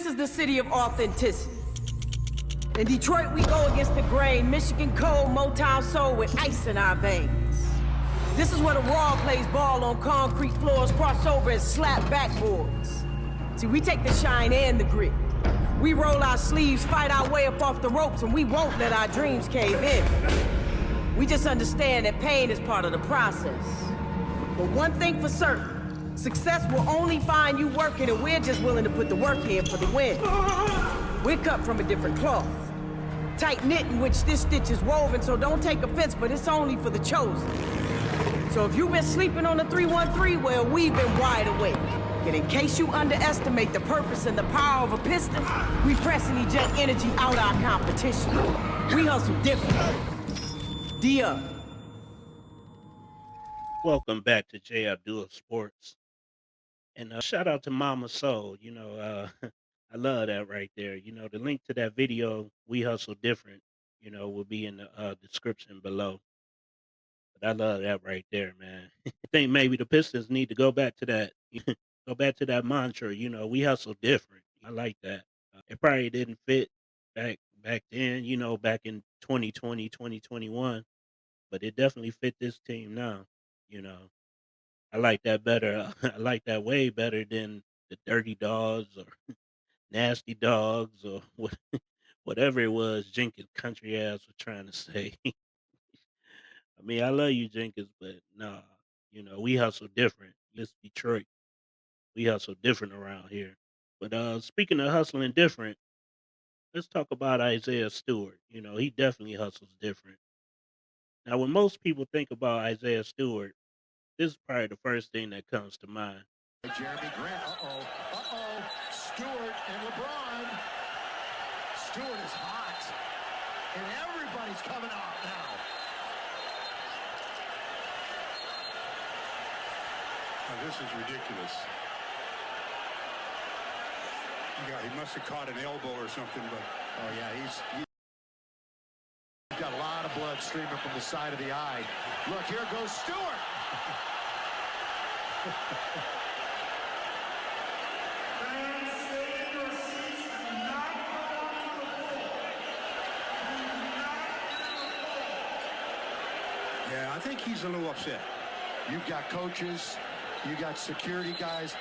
This is the city of authenticity. In Detroit, we go against the grain. Michigan cold, Motown soul with ice in our veins. This is where the raw plays ball on concrete floors, crossover and slap backboards. See, we take the shine and the grit. We roll our sleeves, fight our way up off the ropes, and we won't let our dreams cave in. We just understand that pain is part of the process. But one thing for certain, success will only find you working, and we're just willing to put the work in for the win. We're cut from a different cloth. Tight-knit in which this stitch is woven, so don't take offense, but it's only for the chosen. So if you've been sleeping on the 313, well, we've been wide awake. And in case you underestimate the purpose and the power of a piston, we press and eject energy out our competition. We hustle different. D-Up. Welcome back to J-Abdul Sports. And shout out to Mama Soul. I love that right there. The link to that video, We Hustle Different, will be in the description below. But I love that right there, man. I think maybe the Pistons need to go back to that. Go back to that mantra, we hustle different. I like that. It probably didn't fit back then, back in 2020, 2021, but it definitely fit this team now, you know. I like that better. I like that way better than the dirty dogs or nasty dogs or whatever it was Jenkins country ass was trying to say. I mean, I love you, Jenkins, but nah, we hustle different. This Detroit, we hustle different around here. But speaking of hustling different, let's talk about Isaiah Stewart. He definitely hustles different. Now, when most people think about Isaiah Stewart, this is probably the first thing that comes to mind. Jeremy Grant, Stewart and LeBron. Stewart is hot, and everybody's coming out now. Oh, this is ridiculous. He must have caught an elbow or something, but oh yeah, he's got a lot of blood streaming from the side of the eye. Look, here goes Stewart. Yeah, I think he's a little upset. You've got coaches, you got security guys.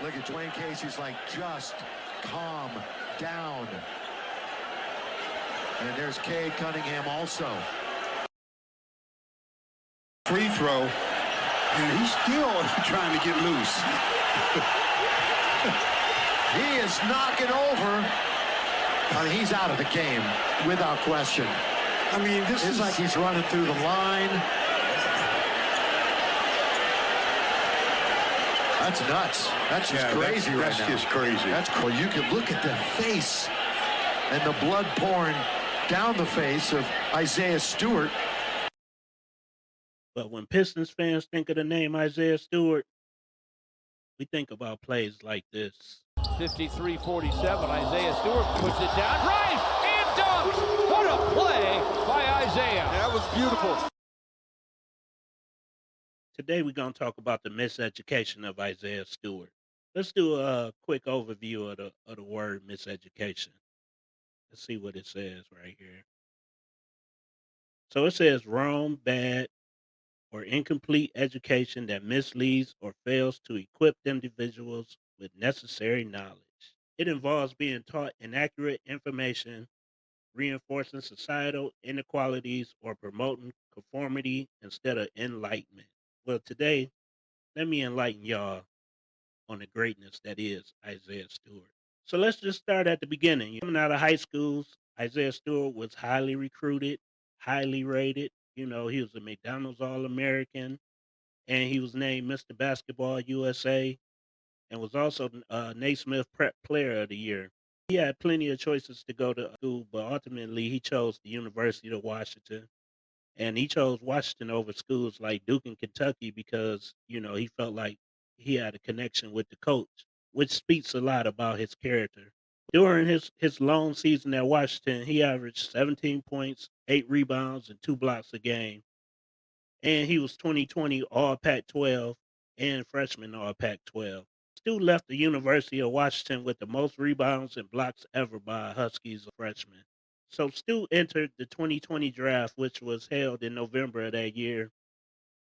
Look at Dwayne Casey's like, just calm down. And there's Cade Cunningham also. Free throw, and he's still trying to get loose. He is knocking over. I mean, he's out of the game without question. I mean, this is like he's running through the line. That's nuts. That's just crazy right now. That's just crazy. That's cool. You can look at the face and the blood pouring down the face of Isaiah Stewart. But when Pistons fans think of the name Isaiah Stewart, we think about plays like this. 53-47, Isaiah Stewart puts it down, drives, and dunks! What a play by Isaiah. That was beautiful. Today we're going to talk about the miseducation of Isaiah Stewart. Let's do a quick overview of the word miseducation. Let's see what it says right here. So it says wrong, bad, or incomplete education that misleads or fails to equip individuals with necessary knowledge. It involves being taught inaccurate information, reinforcing societal inequalities, or promoting conformity instead of enlightenment. Well, today, let me enlighten y'all on the greatness that is Isaiah Stewart. So let's just start at the beginning. Coming out of high schools, Isaiah Stewart was highly recruited, highly rated. He was a McDonald's All-American, and he was named Mr. Basketball USA, and was also Naismith Prep Player of the Year. He had plenty of choices to go to school, but ultimately he chose the University of Washington. And he chose Washington over schools like Duke and Kentucky because, he felt like he had a connection with the coach, which speaks a lot about his character. During his long season at Washington, he averaged 17 points, 8 rebounds, and 2 blocks a game. And he was 2020 All Pac-12 and freshman All Pac-12. Stu left the University of Washington with the most rebounds and blocks ever by a Huskies freshman. So Stu entered the 2020 draft, which was held in November of that year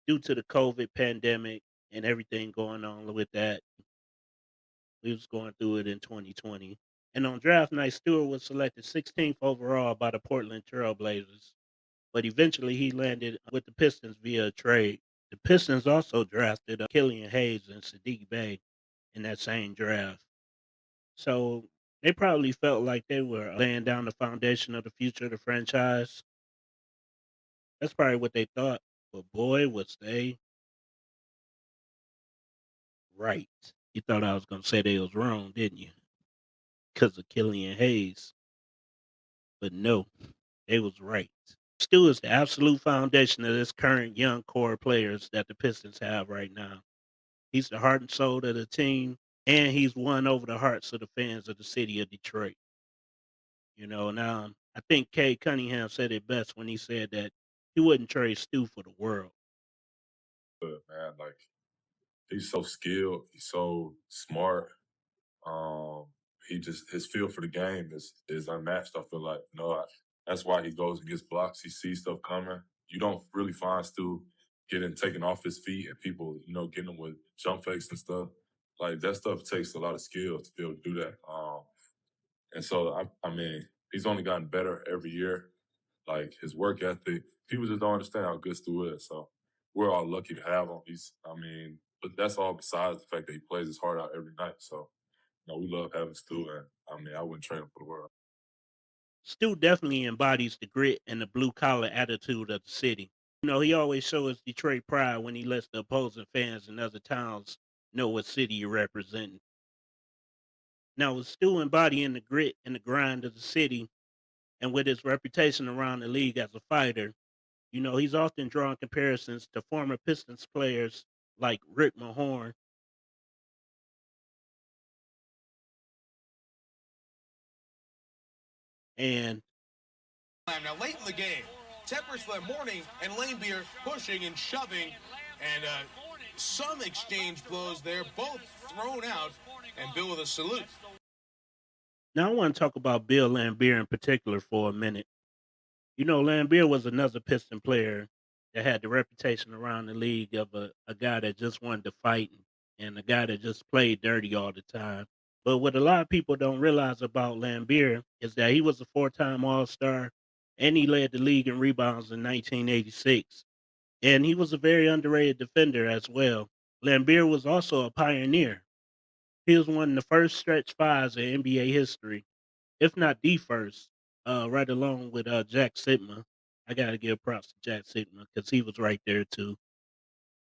due to the COVID pandemic and everything going on with that. We was going through it in 2020. And on draft night, Stewart was selected 16th overall by the Portland Trail Blazers, but eventually he landed with the Pistons via a trade. The Pistons also drafted Killian Hayes and Sadiq Bey in that same draft. So they probably felt like they were laying down the foundation of the future of the franchise. That's probably what they thought. But boy, was they right. You thought I was going to say they was wrong, didn't you? Because of Killian Hayes. But no, they was right. Stu is the absolute foundation of this current young core players that the Pistons have right now. He's the heart and soul of the team, and he's won over the hearts of the fans of the city of Detroit. Now I think Kay Cunningham said it best when he said that he wouldn't trade Stu for the world. But man, like he's so skilled, he's so smart. Um, he just his feel for the game is unmatched. I feel like that's why he goes and gets blocks. He sees stuff coming. You don't really find Stu getting taken off his feet and people getting him with jump fakes and stuff. Like that stuff takes a lot of skill to be able to do that. And so I mean he's only gotten better every year. Like his work ethic, people just don't understand how good Stu is. So we're all lucky to have him. But that's all besides the fact that he plays his heart out every night. So we love having Stu, and I wouldn't trade him for the world. Stu definitely embodies the grit and the blue collar attitude of the city. He always shows Detroit pride when he lets the opposing fans in other towns know what city you represent. Now, with Stu embodying the grit and the grind of the city, and with his reputation around the league as a fighter, he's often drawing comparisons to former Pistons players like Rick Mahorn. And now, late in the game, tempers flare morning and Lane Beer pushing and shoving, and some exchange blows there, both thrown out, and Bill with a salute. now I want to talk about Bill Laimbeer in particular for a minute. Laimbeer was another Piston player that had the reputation around the league of a guy that just wanted to fight and a guy that just played dirty all the time. But what a lot of people don't realize about Laimbeer is that he was a four-time All-Star and he led the league in rebounds in 1986. And he was a very underrated defender as well. Laimbeer was also a pioneer. He was one of the first stretch fives in NBA history, if not the first, right along with Jack Sigma. I gotta give props to Jack Sigma because he was right there too.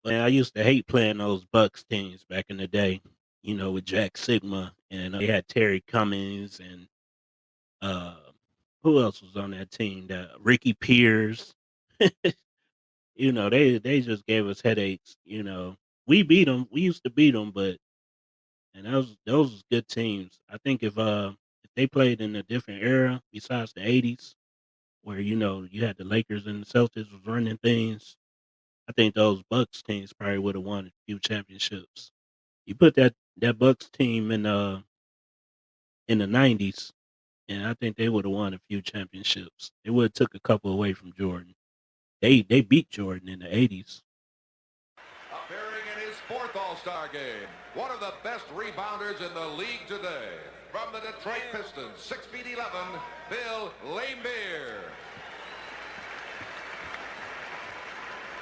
But I used to hate playing those Bucks teams back in the day, with Jack Sigma and they had Terry Cummings and uh, who else was on that team? Ricky Pierce. They just gave us headaches. We beat them. We used to beat them, but and those was good teams. I think if they played in a different era besides the '80s, where you had the Lakers and the Celtics was running things, I think those Bucks teams probably would have won a few championships. You put that Bucks team in the '90s, and I think they would have won a few championships. They would have took a couple away from Jordan. They beat Jordan in the '80s. Appearing in his fourth All-Star game, one of the best rebounders in the league today. From the Detroit Pistons, 6 feet 11, Bill Laimbeer.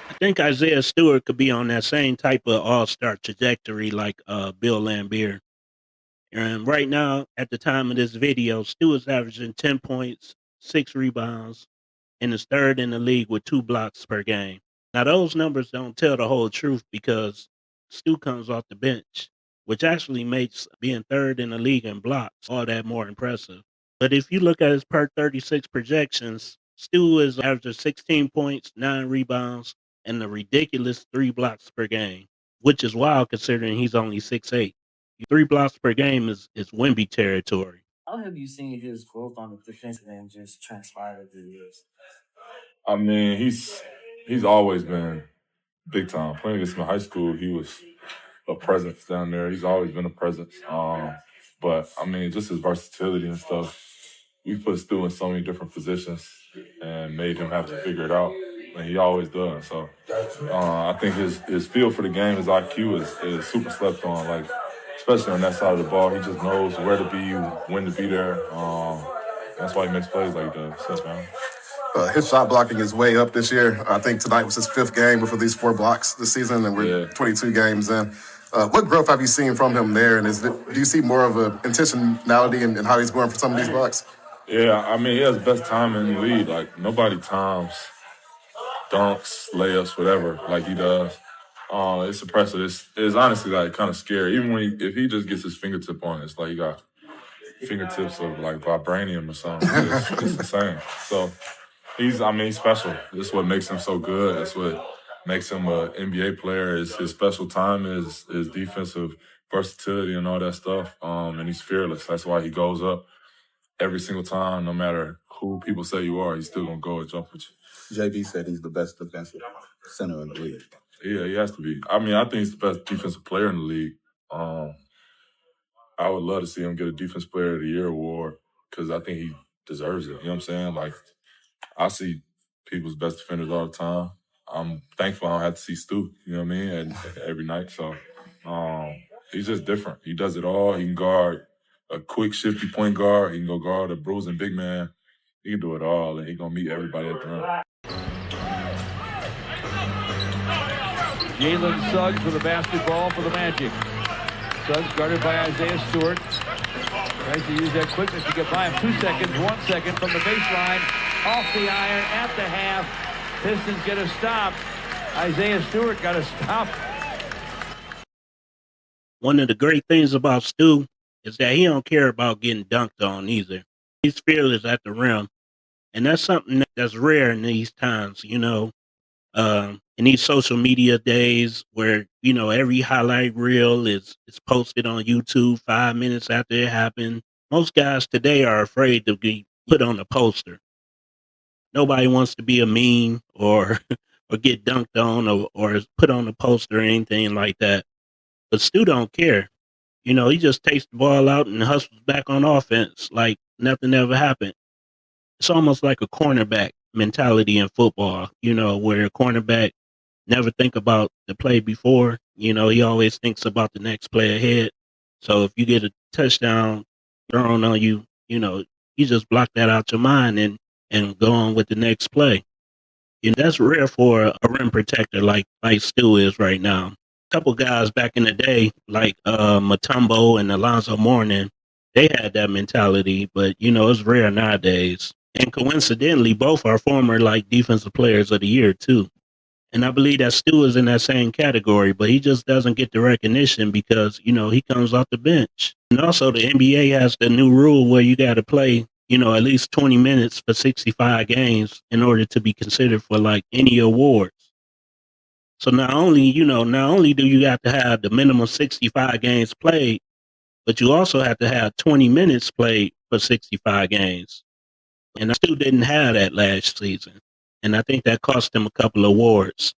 I think Isaiah Stewart could be on that same type of all-star trajectory like Bill Laimbeer. And right now, at the time of this video, Stewart's averaging 10 points, 6 rebounds, and is third in the league with 2 blocks per game. Now, those numbers don't tell the whole truth because Stu comes off the bench, which actually makes being third in the league in blocks all that more impressive. But if you look at his per 36 projections, Stu is averaging 16 points, 9 rebounds, and a ridiculous 3 blocks per game, which is wild considering he's only 6'8". 3 blocks per game is Wemby territory. How have you seen his growth on the defensive end just transpire over the years? I mean, he's always been big time. Playing against him in high school, he was a presence down there. He's always been a presence. But I mean, just his versatility and stuff. We put Stu in so many different positions and made him have to figure it out, and he always does. So I think his feel for the game, his IQ is super slept on. Like, especially on that side of the ball, he just knows where to be, when to be there. That's why he makes plays like that. So, man. His shot blocking is way up this year. I think tonight was his 5th game with at least 4 blocks this season, and we're 22 games in. What growth have you seen from him there? And do you see more of an intentionality in how he's going for some of these blocks? Yeah, I mean, he has the best time in the league. Like, nobody times dunks, layups, whatever, like he does. It's impressive. It's honestly, like, kind of scary. Even if he just gets his fingertip on it, it's like he got fingertips of, like, vibranium or something. It's insane. So, he's special. This is what makes him so good. That's what makes him an NBA player. Is his special time, his defensive versatility and all that stuff. And he's fearless. That's why he goes up every single time, no matter who people say you are, he's still going to go and jump with you. JB said he's the best defensive center in the league. Yeah, he has to be. I mean, I think he's the best defensive player in the league. I would love to see him get a Defense Player of the Year award because I think he deserves it. You know what I'm saying? Like, I see people's best defenders all the time. I'm thankful I don't have to see Stu, you know what I mean, and every night. So he's just different. He does it all. He can guard a quick, shifty point guard. He can go guard a bruising big man. He can do it all, and he's going to meet everybody at the rim. Jalen Suggs with the basketball for the Magic. Suggs guarded by Isaiah Stewart. Tries to use that quickness to get by him. 2 seconds, 1 second from the baseline. Off the iron at the half. Pistons get a stop. Isaiah Stewart got a stop. One of the great things about Stu is that he don't care about getting dunked on either. He's fearless at the rim. And that's something that's rare in these times, you know. In these social media days where, you know, every highlight reel is posted on YouTube 5 minutes after it happened. Most guys today are afraid to be put on a poster. Nobody wants to be a meme or get dunked on or put on a poster or anything like that. But Stu don't care. You know, he just takes the ball out and hustles back on offense like nothing ever happened. It's almost like a cornerback mentality in football, you know, where a cornerback never think about the play before. You know, he always thinks about the next play ahead. So if you get a touchdown thrown on you, you know, you just block that out your mind and go on with the next play. You know, that's rare for a rim protector like Stu is right now. A couple guys back in the day, like Mutombo and Alonzo Mourning, they had that mentality, but you know, it's rare nowadays. And coincidentally, both are former like defensive players of the year too. And I believe that Stu is in that same category, but he just doesn't get the recognition because, you know, he comes off the bench. And also the NBA has the new rule where you got to play, you know, at least 20 minutes for 65 games in order to be considered for like any awards. So not only do you have to have the minimum 65 games played, but you also have to have 20 minutes played for 65 games. And I still didn't have that last season. And I think that cost him a couple of awards.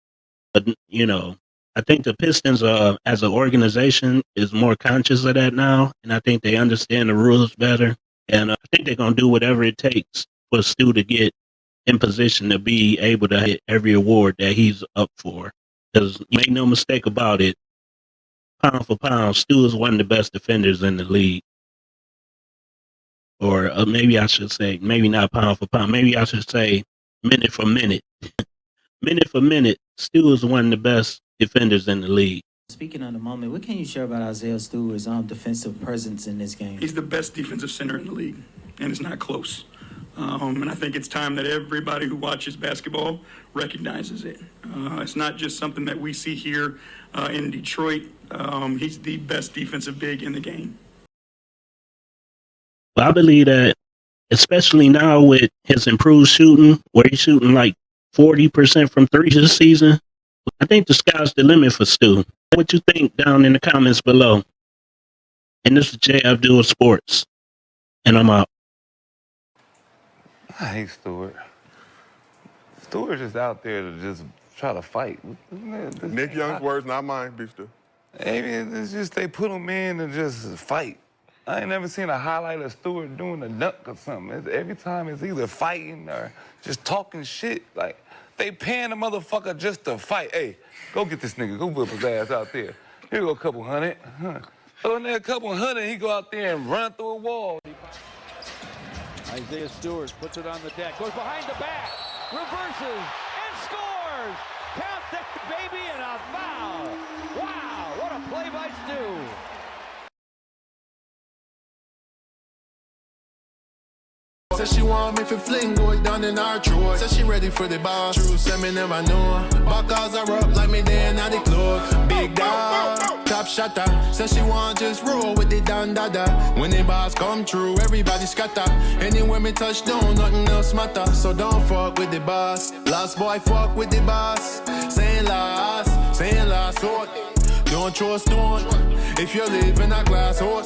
But, you know, I think the Pistons, as an organization, is more conscious of that now. And I think they understand the rules better. And I think they're going to do whatever it takes for Stu to get in position to be able to hit every award that he's up for. Because make no mistake about it, pound for pound, Stu is one of the best defenders in the league. Or maybe I should say, maybe not pound for pound, maybe I should say minute for minute. Minute for minute, Stu is one of the best defenders in the league. Speaking of the moment, what can you share about Isaiah Stewart's defensive presence in this game? He's the best defensive center in the league, and it's not close. And I think it's time that everybody who watches basketball recognizes it. It's not just something that we see here in Detroit. He's the best defensive big in the game. I believe that, especially now with his improved shooting, where he's shooting like 40% from three this season, I think the sky's the limit for Stu. What you think down in the comments below. And this is J-Abdul Sports. And I'm out. I hate Stewart. Stewart's just out there to just try to fight. Nick Young's words, not mine, Beefster. Maybe it's just they put him in and just fight. I ain't never seen a highlight of Stewart doing a dunk or something. Every time it's either fighting or just talking shit. Like, they paying the motherfucker just to fight. Hey, go get this nigga. Go whip his ass out there. Here go a couple hundred. Throw in there a couple hundred, he go out there and run through a wall. Isaiah Stewart puts it on the deck, goes behind the back, reverses, and scores! Count that baby and a foul! Wow, what a play by Stu! Said she want me for fling, go it down in our throat. Said she ready for the boss. True, said me never know. Backers are up like me there in the club. Big dog, top shotter. Said she want just roll with the dan dada. When the boss come through, everybody scatter. Anywhere me touch down, nothing else matter. So don't fuck with the boss. Last boy fuck with the boss. Saying last, so don't throw a stone. If you live in a glass house.